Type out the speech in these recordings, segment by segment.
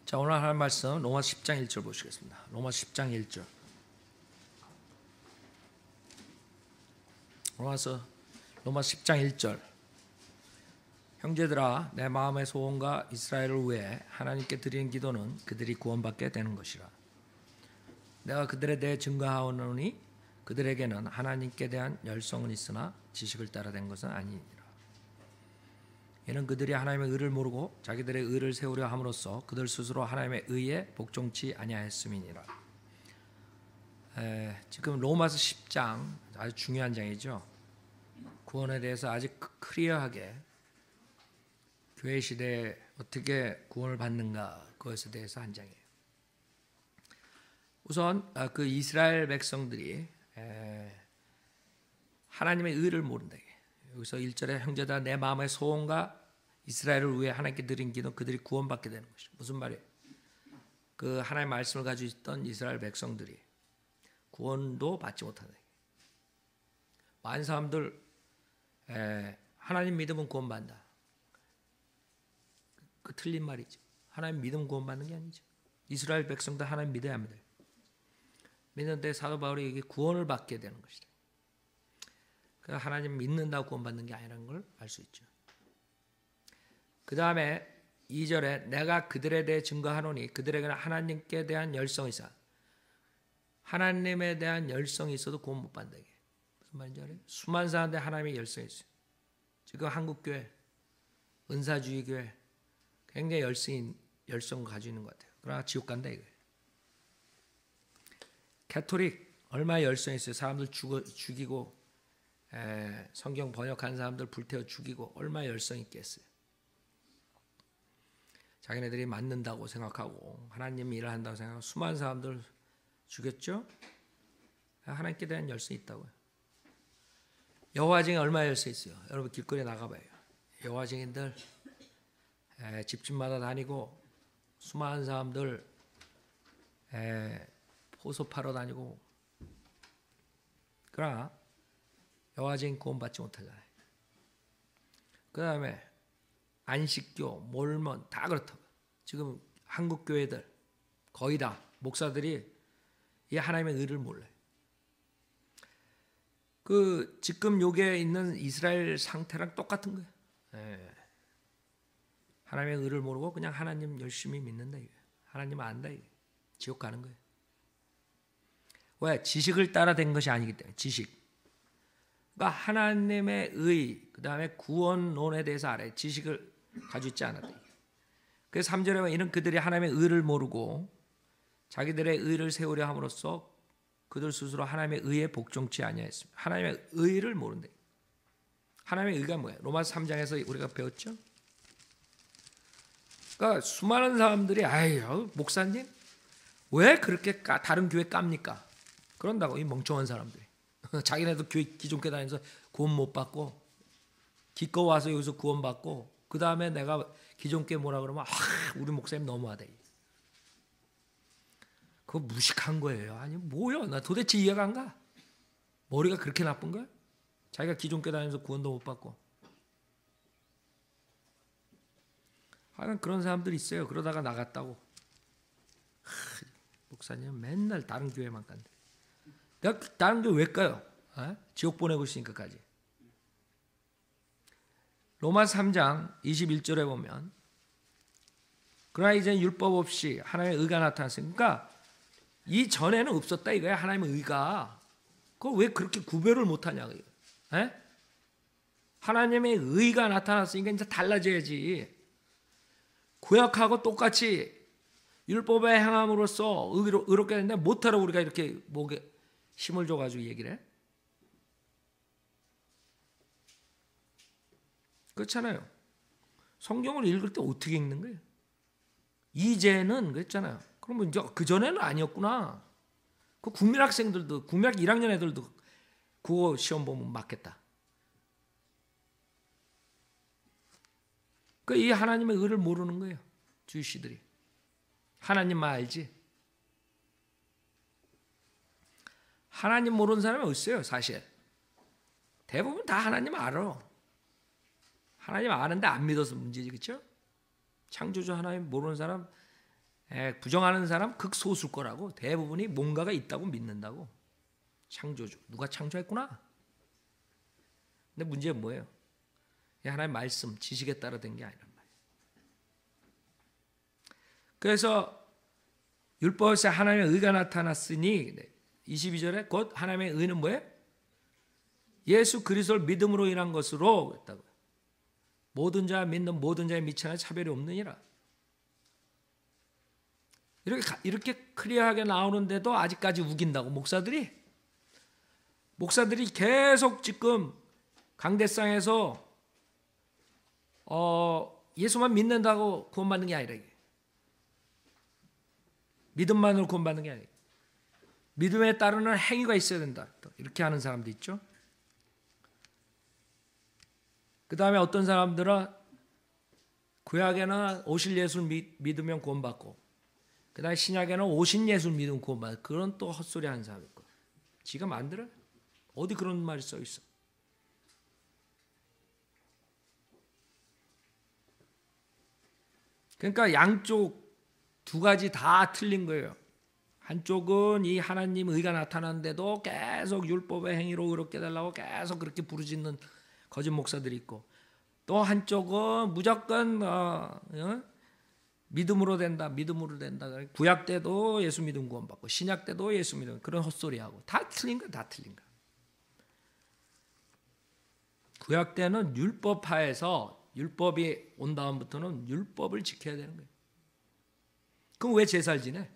자, 오늘 할 말씀 로마서 10장 1절 보시겠습니다. 로마서 10장 1절. 로마서 10장 1절. 형제들아, 내 마음의 소원과 이스라엘을 위해 하나님께 드리는 기도는 그들이 구원받게 되는 것이라. 내가 그들에 대해 증거하오노니 그들에게는 하나님께 대한 열성은 있으나 지식을 따라 된 것은 아니니라. 이는 그들이 하나님의 의를 모르고 자기들의 의를 세우려 함으로써 그들 스스로 하나님의 의에 복종치 아니하였음이니라. 지금 로마서 10장 아주 중요한 장이죠. 구원에 대해서 아주 클리어하게 교회 시대에 어떻게 구원을 받는가 그것에 대해서 한 장이에요. 우선 그 이스라엘 백성들이 하나님의 의를 모른다. 여기서 1절에 형제다 내 마음의 소원과 이스라엘을 위해 하나님께 드린 기도 그들이 구원받게 되는 것이죠. 무슨 말이에요? 그 하나님의 말씀을 가지고 있던 이스라엘 백성들이 구원도 받지 못한다. 많은 사람들 하나님 믿으면 구원받는다. 그 틀린 말이죠. 하나님 믿으면 구원받는 게 아니죠. 이스라엘 백성들 하나님 믿어야 합니다. 믿는데 사도 바울이 이게 구원을 받게 되는 것이다. 하나님 믿는다고 구원받는 게 아니라는 걸 알 수 있죠. 그 다음에 2절에 내가 그들에 대해 증거하노니 그들에게는 하나님께 대한 열성이 있어. 하나님에 대한 열성이 있어도 구원 못 받는다. 이게 무슨 말인지 알아요? 수많은 사람한테 하나님의 열성이 있어요. 지금 한국교회, 은사주의교회 굉장히 열성 가지고 있는 것 같아요. 그러나 지옥 간다 이거예요. 캐토릭 얼마나 열성이 있어요. 사람들 죽이고 성경 번역한 사람들 불태워 죽이고 얼마나 열성 있겠어요. 자기네들이 맞는다고 생각하고 하나님 일을 한다고 생각하고 수많은 사람들 죽였죠. 하나님께 대한 열성이 있다고요. 여호와증인 얼마나 열성이 있어요. 여러분 길거리에 나가봐요. 여호와증인들 집집마다 다니고 수많은 사람들 포소 팔아 다니고 그러나 여호와증인 구원받지 못하잖아요. 그 다음에 안식교, 몰몬 다 그렇다고. 지금 한국 교회들 거의 다 목사들이 이 하나님의 의를 몰라요. 그 지금 여기에 있는 이스라엘 상태랑 똑같은 거예요. 하나님의 의를 모르고 그냥 하나님 열심히 믿는다 이거예요. 하나님 안다 이거예요. 지옥 가는 거예요. 왜? 지식을 따라 된 것이 아니기 때문에. 지식. 그러니까 하나님의 의, 그 다음에 구원론에 대해서 알아요. 지식을 가지고 있지 않았다. 그래서 3절에 보면 이는 그들이 하나님의 의를 모르고 자기들의 의를 세우려 함으로써 그들 스스로 하나님의 의에 복종치 아니하였습니다. 하나님의 의를 모른대. 하나님의 의가 뭐예요? 로마서 3장에서 우리가 배웠죠. 그러니까 수많은 사람들이 아유 목사님 왜 그렇게 다른 교회 깝니까? 그런다고 이 멍청한 사람들이. 자기네도 교회 기존교회 다니면서 구원 못 받고 기껏 와서 여기서 구원 받고 그 다음에 내가 기존교회 뭐라 그러면 우리 목사님 너무하다. 그거 무식한 거예요. 아니 뭐야? 나 도대체 이해가 안 가. 머리가 그렇게 나쁜 거야? 자기가 기존교회 다니면서 구원도 못 받고. 하여간 그런 사람들이 있어요. 그러다가 나갔다고. 목사님 맨날 다른 교회만 간대. 내가 다른 교회 왜 가요? 지옥 보내고 있으니까까지. 로마서 3장 21절에 보면 그러나 이제 율법 없이 하나님의 의가 나타났으니까 이 전에는 없었다 이거야. 하나님의 의가. 그거 왜 그렇게 구별을 못하냐. 하나님의 의가 나타났으니까 이제 달라져야지. 구약하고 똑같이 율법에 행함으로써 의롭게 되는데 못하라고 우리가 이렇게 목에 힘을 줘가지고 얘기를 해? 그렇잖아요. 성경을 읽을 때 어떻게 읽는 거예요? 이제는 그랬잖아요. 그러면 이제 그 전에는 아니었구나. 그 국민학생들도 국민학 1학년 애들도 국어 시험 보면 맞겠다. 그 이 하나님의 의를 모르는 거예요. 주시들이 하나님만 알지. 하나님 모르는 사람이 없어요. 사실 대부분 다 하나님 알아. 하나님 아는데 안 믿어서 문제지, 그렇죠? 창조주 하나님 모르는 사람 부정하는 사람 극소수일 거라고. 대부분이 뭔가가 있다고 믿는다고. 창조주. 누가 창조했구나. 근데 문제는 뭐예요? 하나님의 말씀, 지식에 따라 된 게 아니란 말이에요. 그래서 율법에서 하나님의 의가 나타났으니 22절에 곧 하나님의 의는 뭐예요? 예수 그리스도를 믿음으로 인한 것으로 했다고요. 모든 자 믿는 모든 자의 미천한 차별이 없느니라. 이렇게 클리어하게 나오는데도 아직까지 우긴다고 목사들이 계속 지금 강대상에서 예수만 믿는다고 구원받는 게 아니라 이게. 믿음만으로 구원받는 게 아니라 믿음에 따르는 행위가 있어야 된다. 이렇게 하는 사람도 있죠. 그 다음에 어떤 사람들은 구약에는 오실 예수를 믿으면 구원받고 그 다음에 신약에는 오신 예수를 믿으면 구원받고 그런 또 헛소리 하는 사람이 있고 지가 만들어요. 어디 그런 말이 써 있어. 그러니까 양쪽 두 가지 다 틀린 거예요. 한쪽은 이 하나님 의가 나타나는데도 계속 율법의 행위로 의롭게 달라고 계속 그렇게 부르짖는 거짓 목사들이 있고 또 한쪽은 무조건 믿음으로 된다. 구약 때도 예수 믿음 구원받고 신약 때도 예수 믿음 그런 헛소리하고 다 틀린 거야. 다 틀린 거야. 구약 때는 율법하에서 율법이 온 다음부터는 율법을 지켜야 되는 거예요. 그럼 왜 제사를 지내?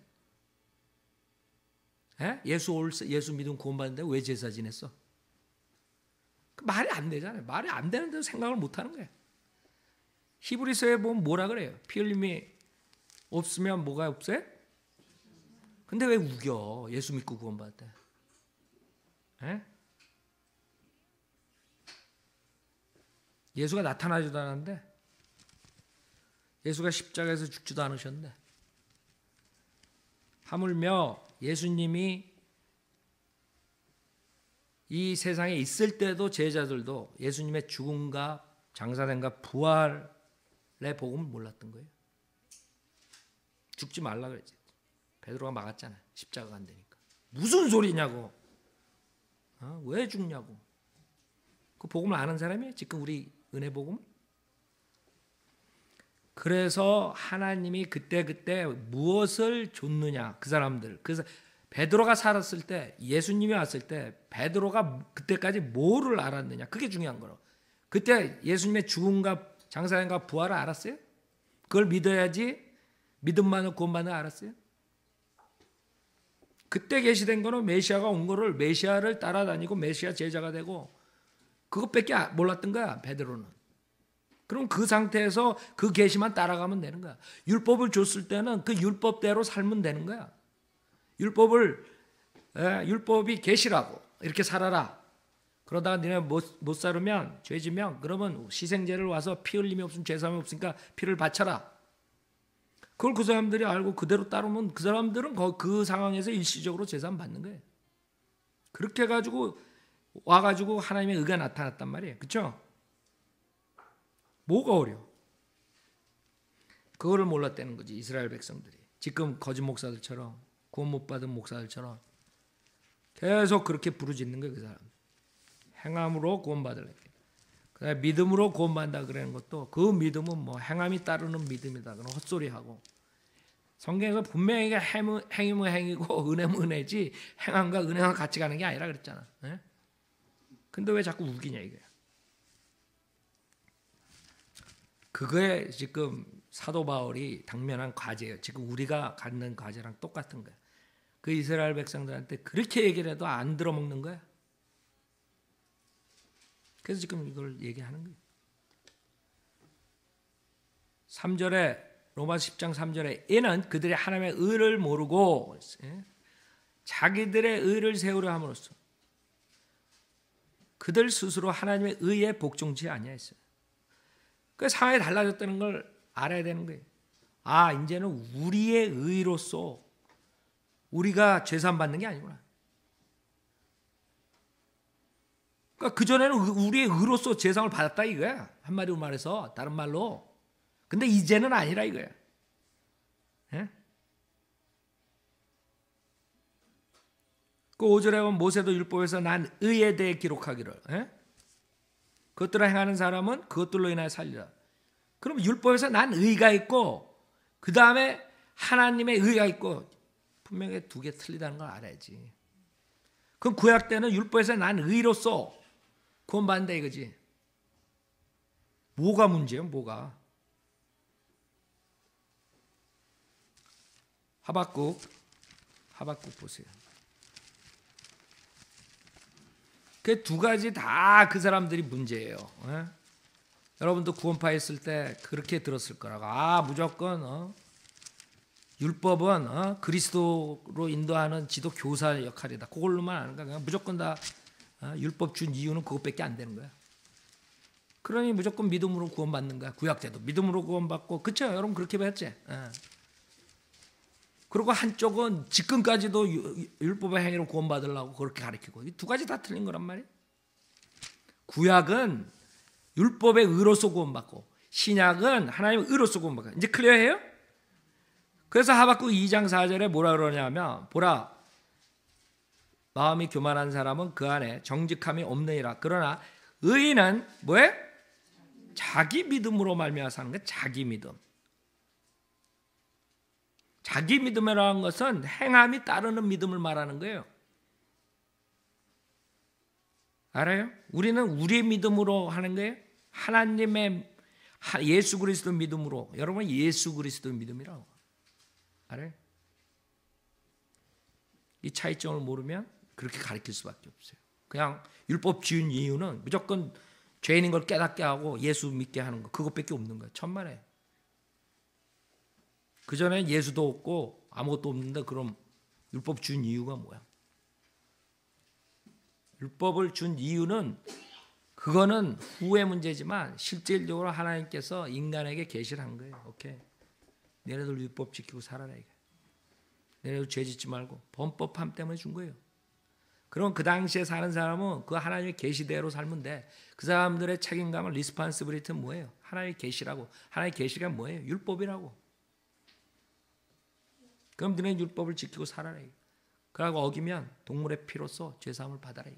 예수 믿음 구원받는데 왜 제사 지냈어? 말이 안 되잖아요. 말이 안 되는데도 생각을 못 하는 거예요. 히브리서에 보면 뭐라 그래요? 피 흘림이 없으면 뭐가 없어요? 근데 왜 우겨? 예수 믿고 구원받았대. 예수가 나타나지도 않았는데 예수가 십자가에서 죽지도 않으셨는데 하물며 예수님이 이 세상에 있을 때도 제자들도 예수님의 죽음과 장사됨과 부활의 복음을 몰랐던 거예요. 죽지 말라 그랬지. 베드로가 막았잖아요. 십자가가 안 되니까. 무슨 소리냐고. 왜 죽냐고. 그 복음을 아는 사람이에요. 지금 우리 은혜 복음. 그래서 하나님이 그때 무엇을 줬느냐. 그 사람들. 그래서 베드로가 살았을 때 예수님이 왔을 때 베드로가 그때까지 뭐를 알았느냐. 그게 중요한 거로. 그때 예수님의 죽음과 장사됨과 부활을 알았어요? 그걸 믿어야지 믿음만으로 구원받는 걸 알았어요? 그때 계시된 거는 메시아가 온 거를 메시아를 따라다니고 메시아 제자가 되고 그것밖에 몰랐던 거야. 베드로는. 그럼 그 상태에서 그 계시만 따라가면 되는 거야. 율법을 줬을 때는 그 율법대로 살면 되는 거야. 율법이 계시라고 이렇게 살아라. 그러다가 너네 못 살으면 죄지면 그러면 희생제를 와서 피 흘림이 없으면 죄사함이 없으니까 피를 바쳐라. 그걸 그 사람들이 알고 그대로 따르면 그 사람들은 그 상황에서 일시적으로 죄사함 받는 거예요. 그렇게 해가지고 와가지고 하나님의 의가 나타났단 말이에요. 그렇죠? 뭐가 어려워? 그거를 몰랐다는 거지. 이스라엘 백성들이. 지금 거짓 목사들처럼 구원 못 받은 목사들처럼 계속 그렇게 부르짖는 거예요. 그 사람. 행함으로 구원받으려고. 그다음에 믿음으로 구원받는다 그러는 것도 그 믿음은 뭐 행함이 따르는 믿음이다. 그런 헛소리하고. 성경에서 분명히 행위면 행위고 은혜면 은혜지 행함과 은혜가 같이 가는 게 아니라 그랬잖아. 네? 근데 왜 자꾸 우기냐 이거야. 그거에 지금 사도 바울이 당면한 과제예요. 지금 우리가 갖는 과제랑 똑같은 거야. 그 이스라엘 백성들한테 그렇게 얘기를 해도 안 들어먹는 거야. 그래서 지금 이걸 얘기하는 거예요. 3절에 로마서 10장 3절에 이는 그들이 하나님의 의를 모르고 자기들의 의를 세우려 함으로써 그들 스스로 하나님의 의에 복종치 아니하였어요. 그 상황이 달라졌다는 걸 알아야 되는 거예요. 아, 이제는 우리의 의로서 우리가 죄사함 받는 게 아니구나. 그러니까 그전에는 우리의 의로서 죄사함을 받았다 이거야. 한마디로 말해서 다른 말로. 근데 이제는 아니라 이거야. 예? 그 5절에 보면 모세도 율법에서 난 의에 대해 기록하기를, 그것들을 행하는 사람은 그것들로 인하여 살리라. 그럼 율법에서 난 의가 있고 그 다음에 하나님의 의가 있고, 분명히 두 개 틀리다는 걸 알아야지. 그럼 구약 때는 율법에서 난 의로서 구원받는다 이거지. 뭐가 문제예요? 뭐가? 하박국 보세요. 그 두 가지 다 그 사람들이 문제예요. 여러분도 구원파 했을 때 그렇게 들었을 거라고. 무조건 율법은 그리스도로 인도하는 지도 교사 역할이다. 그걸로만 아는 거야. 그냥 무조건 다 율법 준 이유는 그것밖에 안 되는 거야. 그러니 무조건 믿음으로 구원받는 거야. 구약 때도 믿음으로 구원받고, 그렇죠? 여러분 그렇게 배웠지? 그리고 한쪽은 지금까지도 율법의 행위로 구원받으려고 그렇게 가르치고, 이 두 가지 다 틀린 거란 말이에요. 구약은 율법의 의로서 구원받고, 신약은 하나님의 의로서 구원받고. 이제 클리어해요? 그래서 하박국 2장 4절에 뭐라 그러냐면, 보라, 마음이 교만한 사람은 그 안에 정직함이 없느니라. 그러나 의인은 뭐예요? 자기 믿음으로 말미암아 사는 거예요. 자기 믿음. 자기 믿음이라는 것은 행함이 따르는 믿음을 말하는 거예요. 알아요? 우리는 우리의 믿음으로 하는 거예요. 하나님의 예수 그리스도 믿음으로. 여러분 예수 그리스도 믿음이라고. 알아요? 이 차이점을 모르면 그렇게 가르칠 수밖에 없어요. 그냥 율법 지은 이유는 무조건 죄인인 걸 깨닫게 하고 예수 믿게 하는 거, 그것밖에 없는 거예요. 천만에. 그 전에 예수도 없고 아무것도 없는데 그럼 율법 준 이유가 뭐야? 율법을 준 이유는 그거는 후의 문제지만 실질적으로 하나님께서 인간에게 계시를 한 거예요. 오케이. 너네들 율법 지키고 살아라 이게. 너네들 죄 짓지 말고 범법함 때문에 준 거예요. 그럼 그 당시에 사는 사람은 그 하나님의 계시대로 살면 돼. 그 사람들의 책임감은 리스폰시빌리티는 뭐예요? 하나님의 계시라고. 하나님의 계시가 뭐예요? 율법이라고. 그럼 너네 율법을 지키고 살아라. 그러고 어기면 동물의 피로써 죄사함을 받아라.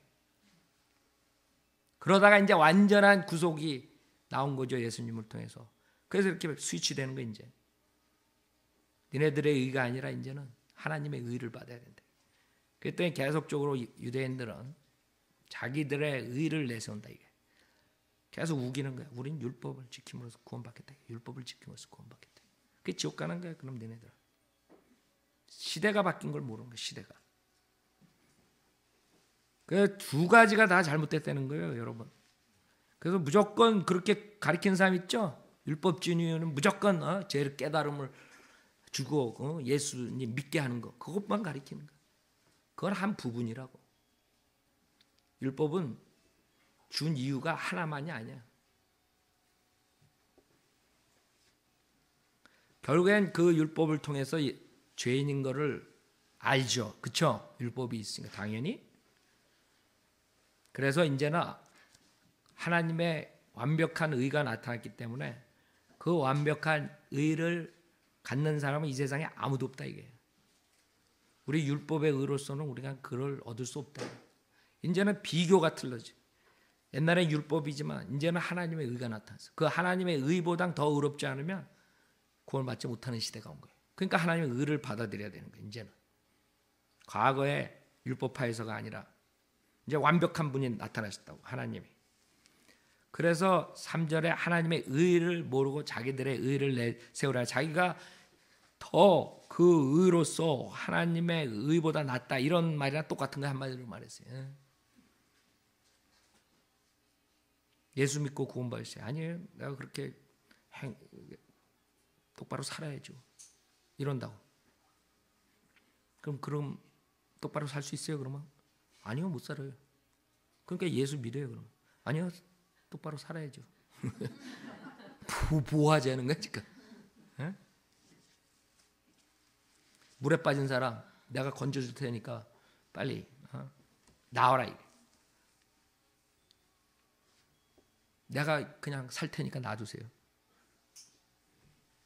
그러다가 이제 완전한 구속이 나온 거죠. 예수님을 통해서. 그래서 이렇게 스위치되는 거 이제. 너네들의 의가 아니라 이제는 하나님의 의를 받아야 된다. 그랬더니 계속적으로 유대인들은 자기들의 의를 내세운다 이게. 계속 우기는 거야. 우린 율법을 지킴으로써 구원받겠다. 율법을 지킴으로써 구원받겠다. 그게 지옥 가는 거야. 그럼 너네들. 시대가 바뀐 걸 모르는 거야. 시대가. 그 두 가지가 다 잘못됐다는 거예요, 여러분. 그래서 무조건 그렇게 가르치는 사람 있죠. 율법주의는 무조건 죄를 깨달음을 주고 예수님 믿게 하는 거, 그것만 가르치는 거. 그건 한 부분이라고. 율법은 준 이유가 하나만이 아니야. 결국엔 그 율법을 통해서 죄인인 거를 알죠. 그렇죠? 율법이 있으니까 당연히. 그래서 이제는 하나님의 완벽한 의가 나타났기 때문에 그 완벽한 의를 갖는 사람은 이 세상에 아무도 없다 이게. 우리 율법의 의로서는 우리가 그걸 얻을 수 없다. 이제는 비교가 틀려져. 옛날엔 율법이지만 이제는 하나님의 의가 나타났어. 그 하나님의 의보다 더 의롭지 않으면 구원받지 못하는 시대가 온 거예요. 그러니까 하나님의 의를 받아들여야 되는 거예요. 이제는. 과거에 율법파에서가 아니라 이제 완벽한 분이 나타나셨다고, 하나님이. 그래서 3절에 하나님의 의를 모르고 자기들의 의를 내세우라. 자기가 더 그 의로서 하나님의 의보다 낫다, 이런 말이랑 똑같은 거 한마디로 말했어요. 예수 믿고 구원받으세요. 아니에요. 내가 그렇게 똑바로 살아야죠. 이런다고. 그럼 똑바로 살 수 있어요? 그러면? 아니요, 못 살아요. 그러니까 예수 믿어요. 그러면? 아니요, 똑바로 살아야죠. 뭐 하자는 거야 지금? 에? 물에 빠진 사람 내가 건져줄 테니까 빨리 나와라 이게. 내가 그냥 살 테니까 놔주세요.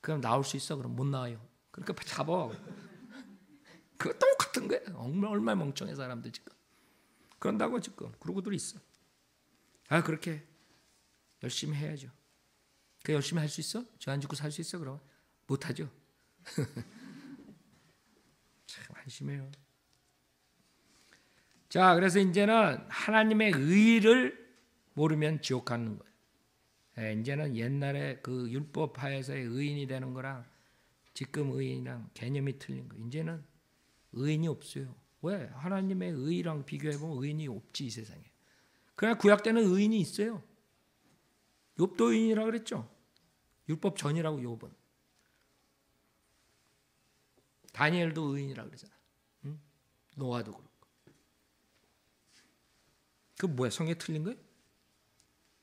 그럼 나올 수 있어? 그럼 못 나와요. 그러니까 잡아. 그거 똑같은 거예요. 얼마나 멍청해 사람들 지금. 그런다고 지금 그러고들 있어. 그렇게 열심히 해야죠. 그 열심히 할 수 있어? 저 안 죽고 살 수 있어? 그럼 못하죠. 참 한심해요. 자, 그래서 이제는 하나님의 의를 모르면 지옥 가는 거예요. 이제는 옛날에 그 율법하에서의 의인이 되는 거랑 지금 의인이랑 개념이 틀린 거예요. 이제는 의인이 없어요. 왜? 하나님의 의랑 비교해보면 의인이 없지 이 세상에. 그러나 구약 때는 의인이 있어요. 욥도 의인이라고 그랬죠. 율법 전이라고 욥은. 다니엘도 의인이라고 그러잖아. 응? 노아도 그렇고. 그 뭐야? 성경에 틀린 거예요?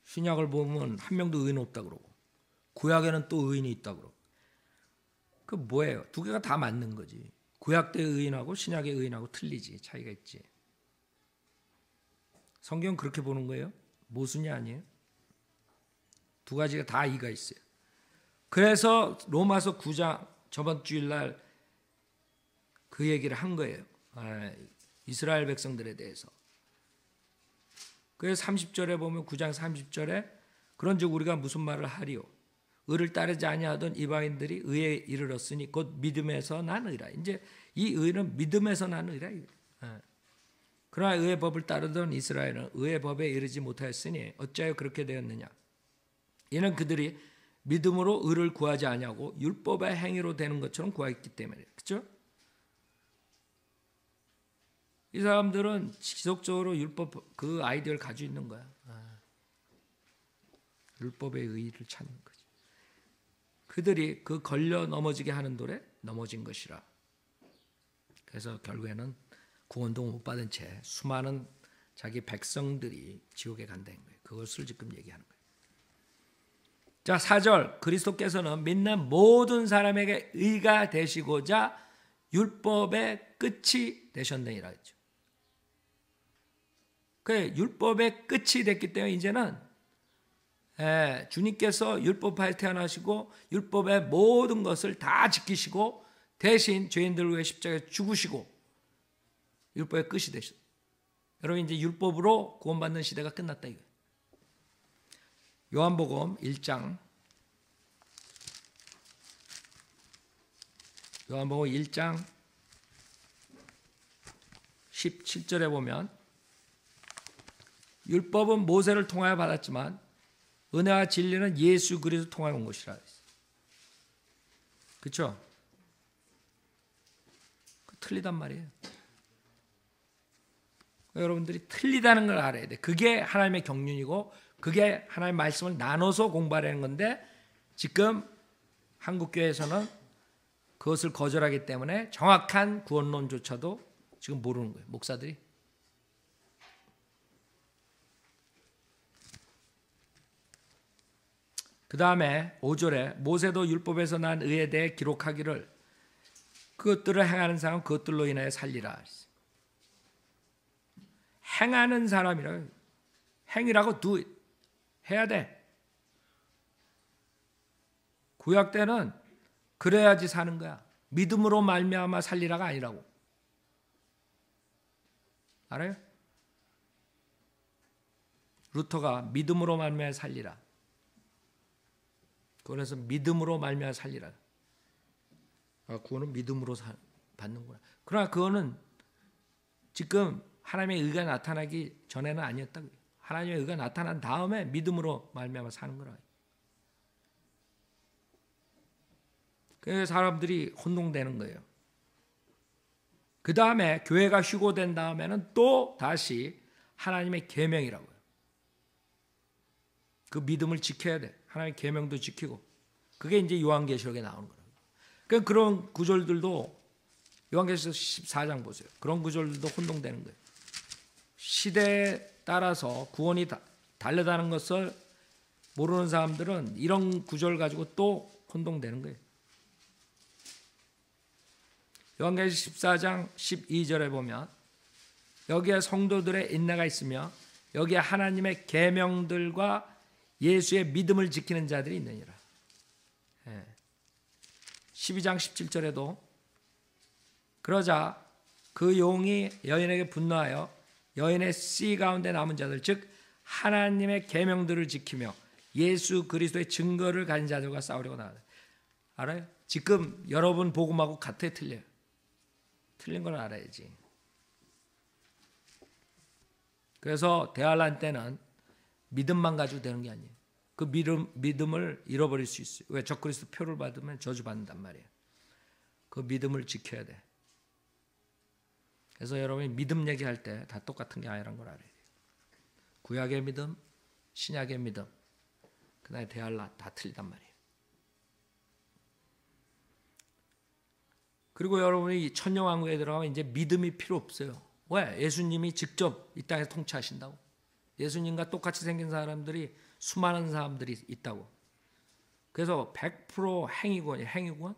신약을 보면 한 명도 의인 없다 그러고 구약에는 또 의인이 있다 그러고. 그 뭐예요? 두 개가 다 맞는 거지. 구약 때 의인하고 신약의 의인하고 틀리지. 차이가 있지. 성경은 그렇게 보는 거예요. 모순이 아니에요. 두 가지가 다 이가 있어요. 그래서 로마서 9장 저번 주일날 그 얘기를 한 거예요. 이스라엘 백성들에 대해서. 그래서 30절에 보면 9장 30절에 그런즉 우리가 무슨 말을 하리요? 의를 따르지 아니하던 이방인들이 의에 이르렀으니 곧 믿음에서 난 의라. 이제 이 의는 믿음에서 난 의라. 그러나 의의 법을 따르던 이스라엘은 의의 법에 이르지 못하였으니 어찌하여 그렇게 되었느냐? 이는 그들이 믿음으로 의를 구하지 아니하고 율법의 행위로 되는 것처럼 구하였기 때문에. 그렇죠? 이 사람들은 지속적으로 율법 그 아이디어를 가지고 있는 거야. 율법의 의의를 찾는 거지. 그들이 그 걸려 넘어지게 하는 돌에 넘어진 것이라. 그래서 결국에는 구원도 못 받은 채 수많은 자기 백성들이 지옥에 간다는 거예요. 그것을 지금 얘기하는 거예요. 자, 4절 그리스도께서는 믿는 모든 사람에게 의가 되시고자 율법의 끝이 되셨느니라 했죠. 그 율법의 끝이 됐기 때문에 이제는 주님께서 율법하에 태어나시고 율법의 모든 것을 다 지키시고 대신 죄인들을 위해 십자가에 죽으시고 율법의 끝이 되셨어요. 여러분 이제 율법으로 구원받는 시대가 끝났다 이거예요. 요한복음 1장 요한복음 1장 17절에 보면 율법은 모세를 통하여 받았지만 은혜와 진리는 예수 그리스도 통하여 온 것이라 했어요. 그렇죠? 틀리단 말이에요. 여러분들이 틀리다는 걸 알아야 돼. 그게 하나님의 경륜이고 그게 하나님의 말씀을 나눠서 공부하려는 건데 지금 한국교회에서는 그것을 거절하기 때문에 정확한 구원론조차도 지금 모르는 거예요. 목사들이. 그 다음에 5절에 모세도 율법에서 난 의에 대해 기록하기를 그것들을 행하는 사람은 그것들로 인하여 살리라. 행하는 사람이라 행위라고 do it. 해야 돼. 구약 때는 그래야지 사는 거야. 믿음으로 말미암아 살리라가 아니라고. 알아요? 루터가 믿음으로 말미암아 살리라. 그래서 믿음으로 말미암아 살리라. 구원은 믿음으로 받는구나. 그러나 그거는 지금 하나님의 의가 나타나기 전에는 아니었다고요. 하나님의 의가 나타난 다음에 믿음으로 말미암아 사는 거라. 그래서 사람들이 혼동되는 거예요. 그 다음에 교회가 휴고된 다음에는 또 다시 하나님의 계명이라고요. 그 믿음을 지켜야 돼. 하나님의 계명도 지키고. 그게 이제 요한계시록에 나오는 거예요. 그러니까 그런 구절들도 요한계시록 14장 보세요. 그런 구절들도 혼동되는 거예요. 시대에 따라서 구원이 다르다는 것을 모르는 사람들은 이런 구절 가지고 또 혼동되는 거예요. 요한계시록 14장 12절에 보면 여기에 성도들의 인내가 있으며 여기에 하나님의 계명들과 예수의 믿음을 지키는 자들이 있느니라. 12장 17절에도 그러자 그 용이 여인에게 분노하여 여인의 씨 가운데 남은 자들 즉 하나님의 계명들을 지키며 예수 그리스도의 증거를 가진 자들과 싸우려고 나가다. 알아요? 지금 여러분 복음하고 같아 틀려요. 틀린 걸 알아야지. 그래서 대환란 때는 믿음만 가지고 되는 게 아니에요. 그 믿음을 잃어버릴 수 있어요. 왜? 적그리스도 표를 받으면 저주받는단 말이에요. 그 믿음을 지켜야 돼. 그래서 여러분이 믿음 얘기할 때 다 똑같은 게 아니라는 걸 알아야 돼요. 구약의 믿음, 신약의 믿음, 그다음에 대환란 다 틀리단 말이에요. 그리고 여러분이 천년왕국에 들어가면 이제 믿음이 필요 없어요. 왜? 예수님이 직접 이 땅에서 통치하신다고. 예수님과 똑같이 생긴 사람들이 수많은 사람들이 있다고. 그래서 100% 행위권이에요. 행위권.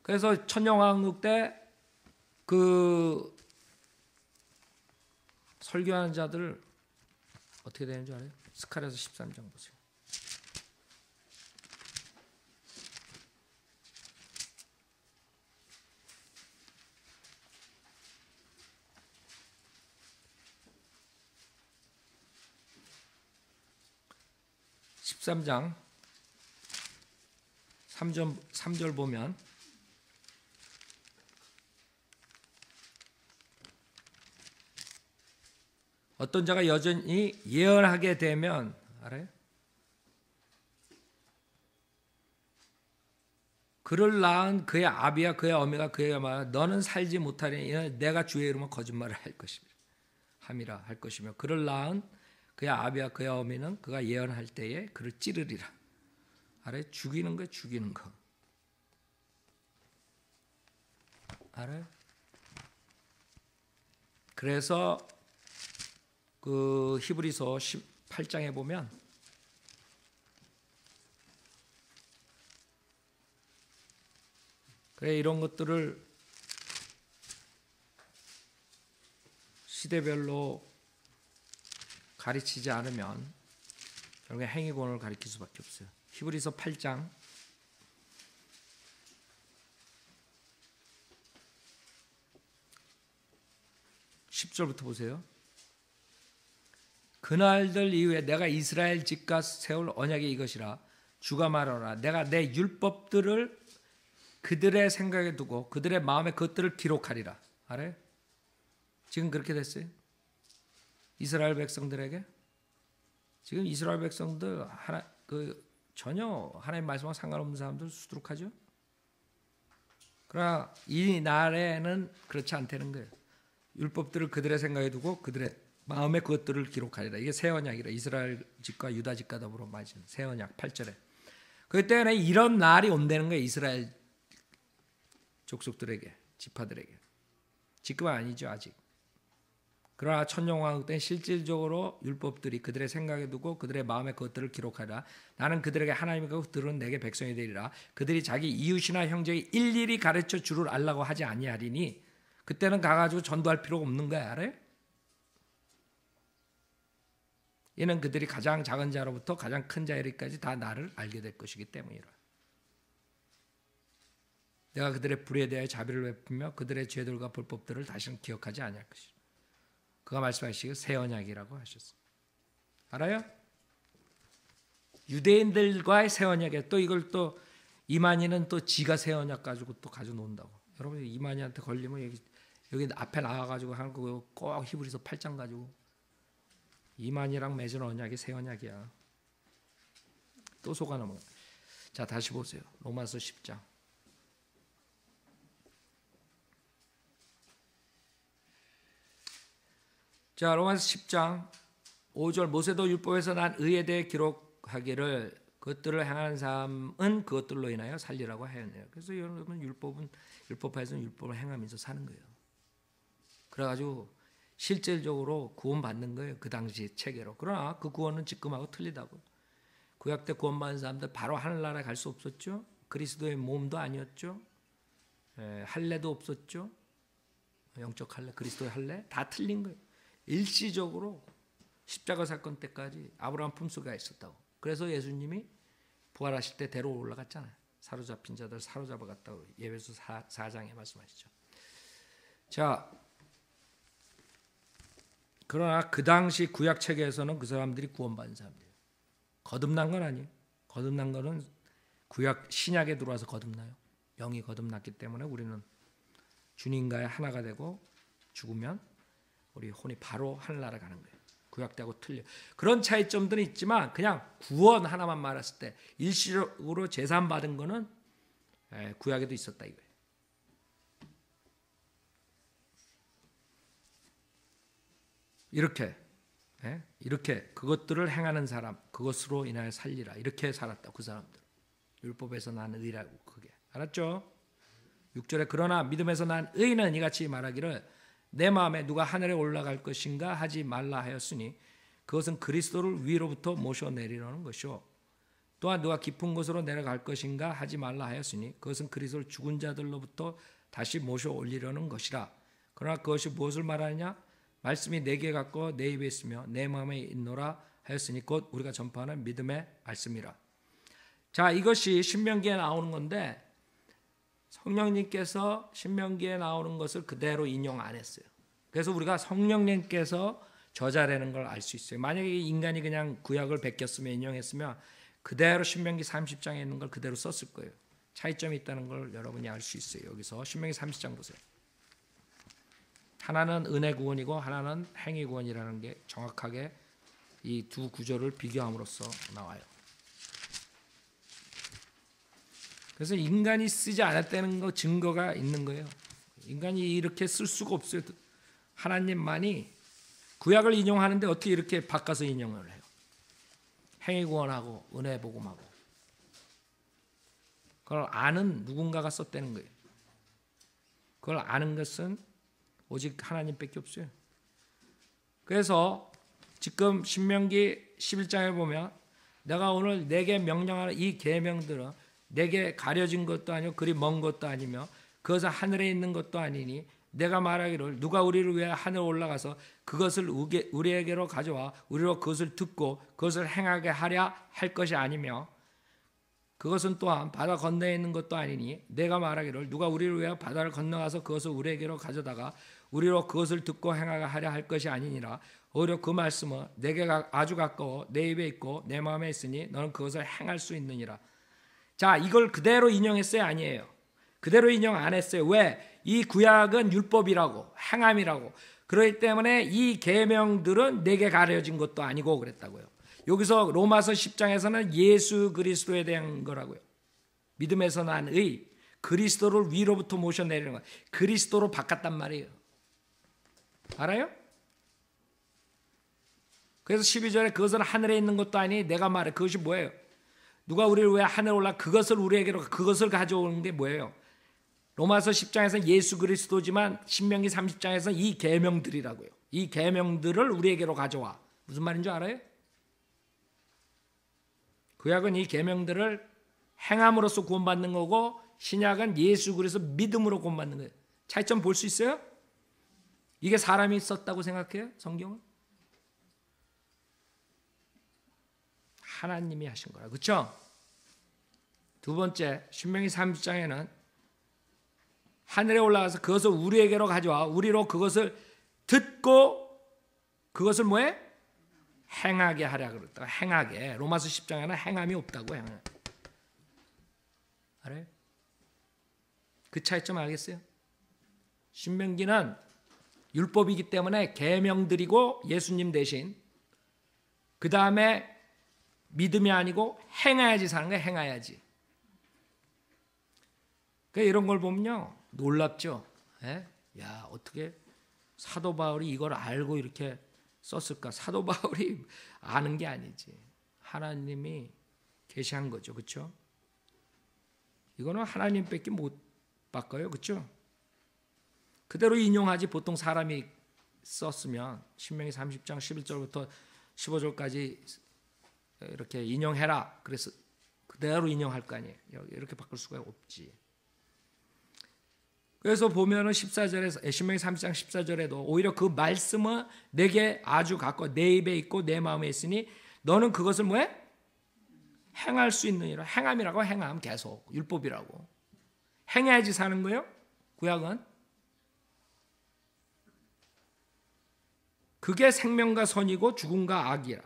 그래서 천년왕국 때 그 설교하는 자들 어떻게 되는 줄 알아요? 스가랴서 13장 보세요. (13장) 3절 보면 어떤 자가 여전히 예언하게 되면 알아요? 그를 낳은 그의 아비와 그의 어미가 그에게 말하되 너는 살지 못하리니 내가 주의 이름으로 거짓말을 할 것이며 함이라 할 것이며 그를 낳은 그의 아비와 그의 어미는 그가 예언할 때에 그를 찌르리라. 알아요? 죽이는 거예요. 죽이는 거. 알아요? 그래서 그 히브리서 18장에 보면 그래 이런 것들을 시대별로 가르치지 않으면 결국에 행위권을 가르칠 수밖에 없어요. 히브리서 8장 10절부터 보세요. 그날들 이후에 내가 이스라엘 집과 세울 언약이 이것이라 주가 말하노라 내가 내 율법들을 그들의 생각에 두고 그들의 마음에 그것들을 기록하리라. 알아요? 지금 그렇게 됐어요. 이스라엘 백성들에게 지금 이스라엘 백성들 전혀 하나님 말씀과 상관없는 사람들 수두룩하죠. 그러나 이 날에는 그렇지 않다는 거예요. 율법들을 그들의 생각에 두고 그들의 마음에 그것들을 기록하리라. 이게 새 언약이라. 이스라엘 집과 유다 집과 더불어 맞은 새 언약 8절에. 그렇기 때문에 이런 날이 온다는 거예요. 이스라엘 족속들에게, 지파들에게. 지금은 아니죠 아직. 그러나 천년왕국 때는 실질적으로 율법들이 그들의 생각에 두고 그들의 마음에 그것들을 기록하리라. 나는 그들에게 하나님이고 그들은 내게 백성이 되리라. 그들이 자기 이웃이나 형제에게 일일이 가르쳐 주를 알라고 하지 아니하리니 그때는 가가지고 전도할 필요가 없는 거야. 알아요? 이는 그들이 가장 작은 자로부터 가장 큰 자에게까지 다 나를 알게 될 것이기 때문이라. 내가 그들의 불의에 대하여 자비를 베풀며 그들의 죄들과 불법들을 다시는 기억하지 아니할 것이라. 그가 말씀하시기를 새 언약이라고 하셨습니다. 알아요? 유대인들과의 새 언약에 또 이걸 또 이만희는 또 지가 새 언약 가지고 또 가져놓는다고. 여러분 이만희한테 걸리면 여기 앞에 나와가지고 하는 거 꼭 히브리서 8장 가지고 이만희랑 맺은 언약이 새 언약이야. 또 속아넘어. 자 다시 보세요. 로마서 10장. 자 로마서 10장 5절 모세도 율법에서 난 의에 대해 기록하기를 그것들을 행하는 사람은 그것들로 인하여 살리라고 하였네요. 그래서 여러분 율법에서는 율법을 행하면서 사는 거예요. 그래가지고 실질적으로 구원받는 거예요. 그 당시 체계로. 그러나 그 구원은 지금하고 틀리다고. 구약 때 구원받은 사람들 바로 하늘나라에 갈 수 없었죠. 그리스도의 몸도 아니었죠. 할례도 없었죠. 영적 할례, 그리스도의 할례 다 틀린 거예요. 일시적으로 십자가 사건 때까지 아브라함 품속에 있었다고. 그래서 예수님이 부활하실 때 데리러 올라갔잖아요. 사로잡힌 자들 사로잡아 갔다고 예배서 4장에 말씀하시죠. 자, 그러나 그 당시 구약 체계에서는 그 사람들이 구원받은 사람들이에요. 거듭난 건 아니에요. 거듭난 거는 구약 신약에 들어와서 거듭나요. 영이 거듭났기 때문에 우리는 주님과의 하나가 되고 죽으면 우리 혼이 바로 하늘나라 가는 거예요. 구약 때하고 틀려. 그런 차이점들은 있지만 그냥 구원 하나만 말했을 때 일시적으로 제산 받은 거는 구약에도 있었다 이거예요. 이렇게 그것들을 행하는 사람 그것으로 인하여 살리라 이렇게 살았다 그 사람들. 율법에서 난 의라고 그게 알았죠? 6절에 그러나 믿음에서 난 의는 이같이 말하기를 내 마음에 누가 하늘에 올라갈 것인가 하지 말라 하였으니 그것은 그리스도를 위로부터 모셔내리려는 것이요 또한 누가 깊은 곳으로 내려갈 것인가 하지 말라 하였으니 그것은 그리스도를 죽은 자들로부터 다시 모셔 올리려는 것이라. 그러나 그것이 무엇을 말하느냐? 말씀이 내게 가까워 내 입에 있으며 내 마음에 있노라 하였으니 곧 우리가 전파하는 믿음의 말씀이라. 자, 이것이 신명기에 나오는 건데 성령님께서 신명기에 나오는 것을 그대로 인용 안 했어요. 그래서 우리가 성령님께서 저자라는 걸 알 수 있어요. 만약에 인간이 그냥 구약을 베꼈으면 인용했으면 그대로 신명기 30장에 있는 걸 그대로 썼을 거예요. 차이점이 있다는 걸 여러분이 알 수 있어요. 여기서 신명기 30장 보세요. 하나는 은혜 구원이고 하나는 행위 구원이라는 게 정확하게 이 두 구조를 비교함으로써 나와요. 그래서 인간이 쓰지 않았다는 거 증거가 있는 거예요. 인간이 이렇게 쓸 수가 없어요. 하나님만이 구약을 인용하는데 어떻게 이렇게 바꿔서 인용을 해요? 행위 구원하고 은혜 복음하고 그걸 아는 누군가가 썼다는 거예요. 그걸 아는 것은 오직 하나님밖에 없어요. 그래서 지금 신명기 11장에 보면 내가 오늘 내게 명령하는 이 계명들은 내게 가려진 것도 아니고 그리 먼 것도 아니며 그것은 하늘에 있는 것도 아니니 내가 말하기를 누가 우리를 위해 하늘 올라가서 그것을 우리에게로 가져와 우리로 그것을 듣고 그것을 행하게 하랴 할 것이 아니며 그것은 또한 바다 건너에 있는 것도 아니니 내가 말하기를 누가 우리를 위해 바다를 건너가서 그것을 우리에게로 가져다가 우리로 그것을 듣고 행하게 하랴 할 것이 아니니라. 오히려 그 말씀은 내게 아주 가까워 내 입에 있고 내 마음에 있으니 너는 그것을 행할 수 있느니라. 자, 이걸 그대로 인용했어요? 아니에요. 그대로 인용 안 했어요. 왜? 이 구약은 율법이라고 행함이라고 그렇기 때문에 이 계명들은 내게 가려진 것도 아니고 그랬다고요. 여기서 로마서 10장에서는 예수 그리스도에 대한 거라고요. 믿음에서 난 의, 그리스도를 위로부터 모셔내리는 거. 그리스도로 바꿨단 말이에요. 알아요? 그래서 12절에 그것은 하늘에 있는 것도 아니 내가 말해. 그것이 뭐예요? 누가 우리를 왜 하늘에 올라 그것을 우리에게로 그것을 가져오는 게 뭐예요? 로마서 10장에서는 예수 그리스도지만 신명기 30장에서는 이 계명들이라고요. 이 계명들을 우리에게로 가져와. 무슨 말인 줄 알아요? 구약은 이 계명들을 행함으로써 구원받는 거고 신약은 예수 그리스도 믿음으로 구원받는 거예요. 차이점 볼 수 있어요? 이게 사람이 썼다고 생각해요? 성경은? 하나님이 하신 거라. 그렇죠? 두 번째 신명기 30장에는 하늘에 올라가서 그것을 우리에게로 가져와 우리로 그것을 듣고 그것을 뭐해? 행하게 하라 그랬다. 행하게. 로마서 10장에는 행함이 없다고 행함. 알아요? 그 차이점 알겠어요? 신명기는 율법이기 때문에 계명들이고 예수님 대신 그 다음에 믿음이 아니고 행해야지 사는 거예요. 행해야지. 그러니까 이런 걸 보면요 놀랍죠. 에? 야 어떻게 사도 바울이 이걸 알고 이렇게 썼을까? 사도 바울이 아는 게 아니지. 하나님이 계시한 거죠. 그렇죠? 이거는 하나님밖에 못 바꿔요. 그렇죠? 그대로 인용하지 보통 사람이 썼으면 신명기 30장 11절부터 15절까지 이렇게 인용해라. 그래서 그대로 인용할 거 아니에요. 이렇게 바꿀 수가 없지. 그래서 보면은 14절에서 신명기 30장 14절에도 오히려 그 말씀은 내게 아주 가까워 내 입에 있고 내 마음에 있으니 너는 그것을 뭐해? 행할 수 있느니라. 행함이라고 행함 계속 율법이라고. 행해야지 사는 거예요. 구약은. 그게 생명과 선이고 죽음과 악이라.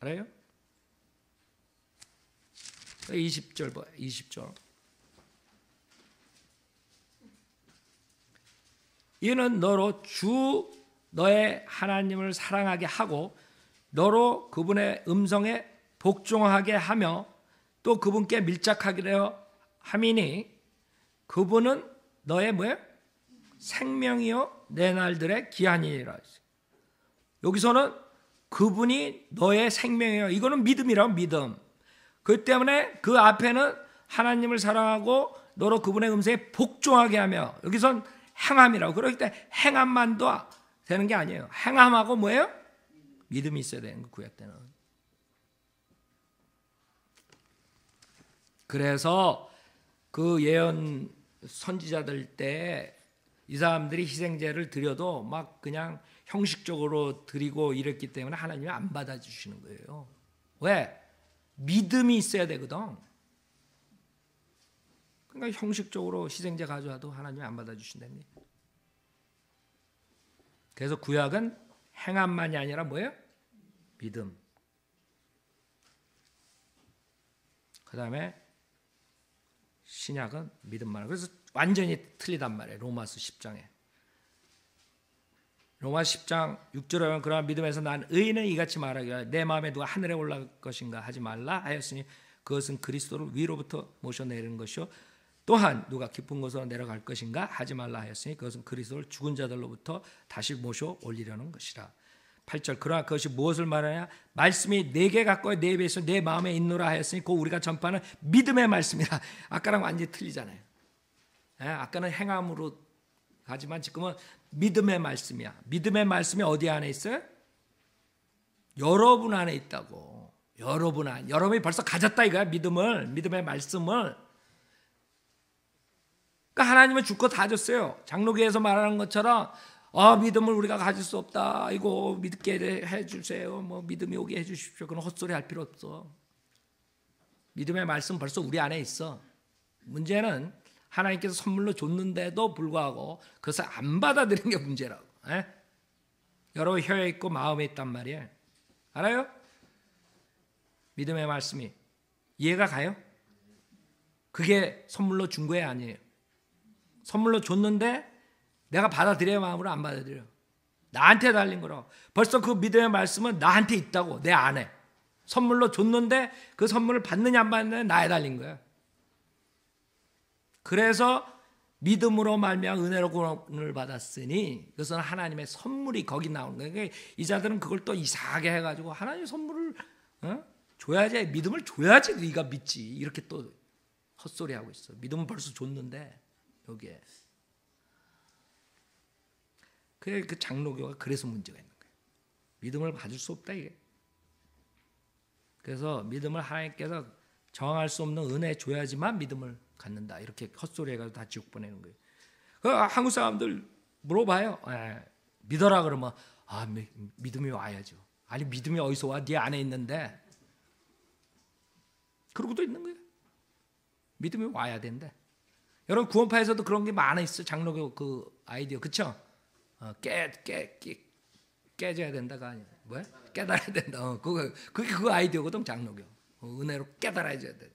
알아요? 20절 봐. 20절. 이는 너로 주 너의 하나님을 사랑하게 하고 너로 그분의 음성에 복종하게 하며 또 그분께 밀착하기로 함이니 그분은 너의 뭐예요? 생명이요 내 날들의 기한이라. 여기서는 그분이 너의 생명이요. 이거는 믿음이라고 믿음. 그 때문에 그 앞에는 하나님을 사랑하고 너로 그분의 음성에 복종하게 하며 여기선 행함이라고. 그렇기 때문에 행함만도 되는 게 아니에요. 행함하고 뭐예요? 믿음이 있어야 되는 거 구약 때는. 그래서 그 예언 선지자들 때 이 사람들이 희생제를 드려도 막 그냥 형식적으로 드리고 이랬기 때문에 하나님이 안 받아주시는 거예요. 왜? 믿음이 있어야 되거든. 그러니까 형식적으로 희생제 가져와도 하나님이 안 받아주신답니다. 그래서 구약은 행함만이 아니라 뭐예요? 믿음. 그 다음에 신약은 믿음만. 그래서 완전히 틀리단 말이에요. 로마서 10장에. 로마서 10장 6절에 보면 그러나 믿음에서 난 의인은 이같이 말하기를 내 마음에 누가 하늘에 올라갈 것인가 하지 말라 하였으니 그것은 그리스도를 위로부터 모셔내리는 것이요 또한 누가 깊은 곳으로 내려갈 것인가 하지 말라 하였으니 그것은 그리스도를 죽은 자들로부터 다시 모셔 올리려는 것이라. 8절 그러나 그것이 무엇을 말하냐 말씀이 내게 갖고 내 입에 있어 내 마음에 있노라 하였으니 그 우리가 전파하는 믿음의 말씀이라. 아까랑 완전히 틀리잖아요. 아까는 행함으로 하지만 지금은 믿음의 말씀이야. 믿음의 말씀이 어디 안에 있어요? 여러분 안에 있다고. 여러분이 벌써 가졌다 이거야. 믿음의 말씀을. 그러니까 하나님은 줄 거 다 줬어요. 장로교에서 말하는 것처럼 믿음을 우리가 가질 수 없다. 이거 믿게 해주세요. 뭐 믿음이 오게 해주십시오. 그건 헛소리 할 필요 없어. 믿음의 말씀 벌써 우리 안에 있어. 문제는 하나님께서 선물로 줬는데도 불구하고 그것을 안 받아들이는 게 문제라고. 여러분 혀에 있고 마음에 있단 말이에요. 알아요? 믿음의 말씀이 이해가 가요? 그게 선물로 준 거예요, 아니에요? 선물로 줬는데 내가 받아들여야 마음으로 안 받아들여. 나한테 달린 거라고. 벌써 그 믿음의 말씀은 나한테 있다고. 내 안에. 선물로 줬는데 그 선물을 받느냐 안 받느냐 나에 달린 거야. 그래서 믿음으로 말미암아 은혜로 구원을 받았으니 그것은 하나님의 선물이 거기 나오는 거예요. 그러니까 이 자들은 그걸 또 이상하게 해가지고 하나님 선물을 줘야지, 믿음을 줘야지 네가 믿지, 이렇게 또 헛소리하고 있어. 믿음은 벌써 줬는데 여기에. 그 장로교가 그래서 문제가 있는 거예요. 믿음을 가질 수 없다 이게. 그래서 믿음을 하나님께서 정할 수 없는 은혜 줘야지만 믿음을 갖는다. 이렇게 헛소리 해가지고 다 지옥 보내는 거예요. 한국 사람들 물어봐요. 믿어라 그러면 믿음이 와야죠. 아니 믿음이 어디서 와? 네 안에 있는데. 그러고도 있는 거예요. 믿음이 와야 된대. 여러분 구원파에서도 그런 게 많아 있어. 장로교 그 아이디어 그렇죠? 깨져야 된다가 아니야. 뭐야? 깨달아야 된다. 그게 그 아이디어거든 장로교. 은혜로 깨달아야 된다.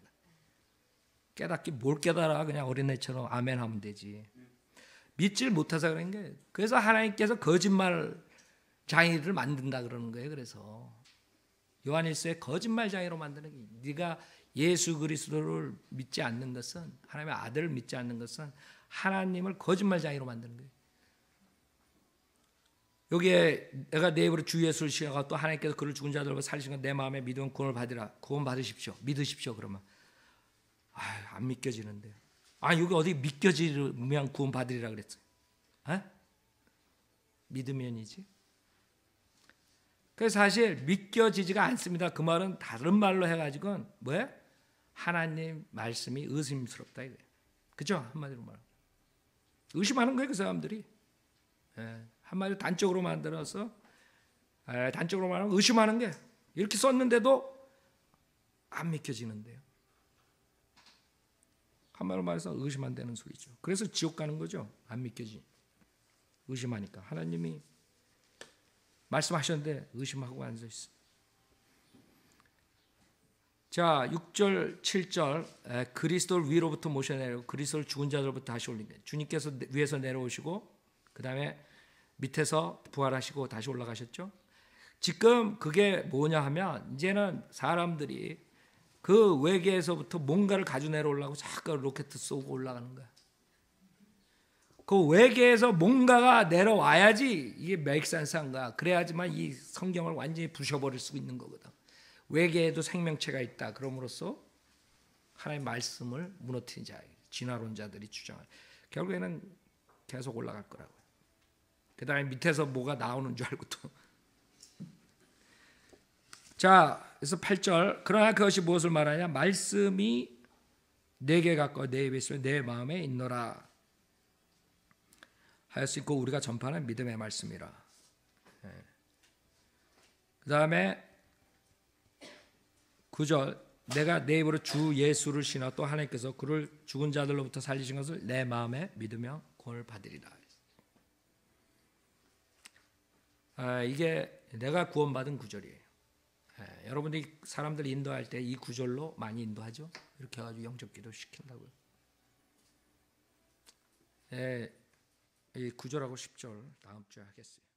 깨닫기 뭘 깨달아? 그냥 어린애처럼 아멘 하면 되지. 믿질 못해서 그런 게. 그래서 하나님께서 거짓말 장애를 만든다 그러는 거예요. 그래서 요한일서에 거짓말 장애로 만드는 게, 네가 예수 그리스도를 믿지 않는 것은, 하나님의 아들을 믿지 않는 것은 하나님을 거짓말 장애로 만드는 거예요. 여기에 내가 내 입으로 주 예수를 시하고 또 하나님께서 그를 죽은 자들과 살리신 것 내 마음에 믿으면 구원을 받으라. 구원 받으십시오. 믿으십시오. 그러면 안 믿겨지는데. 여기 어디 믿겨지면 구원 받으리라 그랬어요. 믿으면이지. 그래서 사실 믿겨지지가 않습니다. 그 말은 다른 말로 해가지고 뭐야? 하나님 말씀이 의심스럽다 이거예요. 그죠? 한마디로 말하면 의심하는 거예요, 그 사람들이. 한마디로 단적으로 만들어서 단적으로 말하면 의심하는 게, 이렇게 썼는데도 안 믿겨지는데요. 한마디로 말해서 의심한다는 소리죠. 그래서 지옥 가는 거죠. 안 믿겨지. 의심하니까. 하나님이 말씀하셨는데 의심하고 앉아 있어. 자, 6절, 7절 그리스도를 위로부터 모셔내고 그리스도를 죽은 자들부터 다시 올린 거예요. 주님께서 위에서 내려오시고 그 다음에 밑에서 부활하시고 다시 올라가셨죠. 지금 그게 뭐냐 하면 이제는 사람들이 그 외계에서부터 뭔가를 가지고 내려오려고 자꾸 로켓 쏘고 올라가는 거야. 그 외계에서 뭔가가 내려와야지 이게 맥산상가 그래야지만 이 성경을 완전히 부셔버릴 수 있는 거거든. 외계에도 생명체가 있다. 그럼으로써 하나님의 말씀을 무너뜨린 자, 진화론자들이 주장을 결국에는 계속 올라갈 거라고. 그 다음에 밑에서 뭐가 나오는 줄 알고 또. 자, 그래서 8절. 그러나 그것이 무엇을 말하냐? 말씀이 내게 가까워 내 입에 있으며 내 마음에 있노라 하였으니까 우리가 전파하는 믿음의 말씀이라. 그 다음에 9절. 내가 내 입으로 주 예수를 신하 또 하나님께서 그를 죽은 자들로부터 살리신 것을 내 마음에 믿으며 구원을 받으리라. 이게 내가 구원받은 구절이에요. 여러분들이 사람들 인도할 때 이 구절로 많이 인도하죠. 이렇게 해가지고 영접 기도 시킨다고요. 이 9절하고 10절 다음 주에 하겠어요.